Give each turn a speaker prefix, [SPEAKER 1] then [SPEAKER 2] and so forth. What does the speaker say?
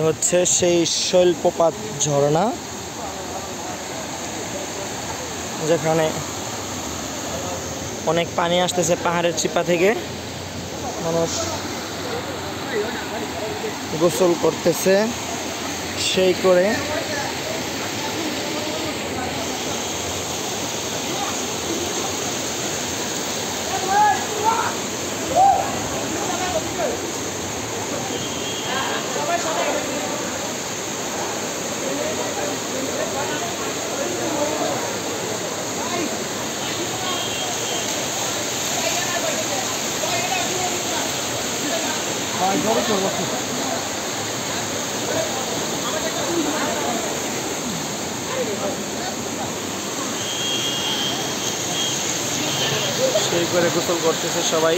[SPEAKER 1] হচ্ছে সেই শৈলপ্রপাত ঝর্ণা, যেখানে অনেক পানি আসতেছে পাহাড়ের চিপা থেকে। মানুষ গোসল করতেছে সেই করে। সেই করে গোসল করতেছে সবাই।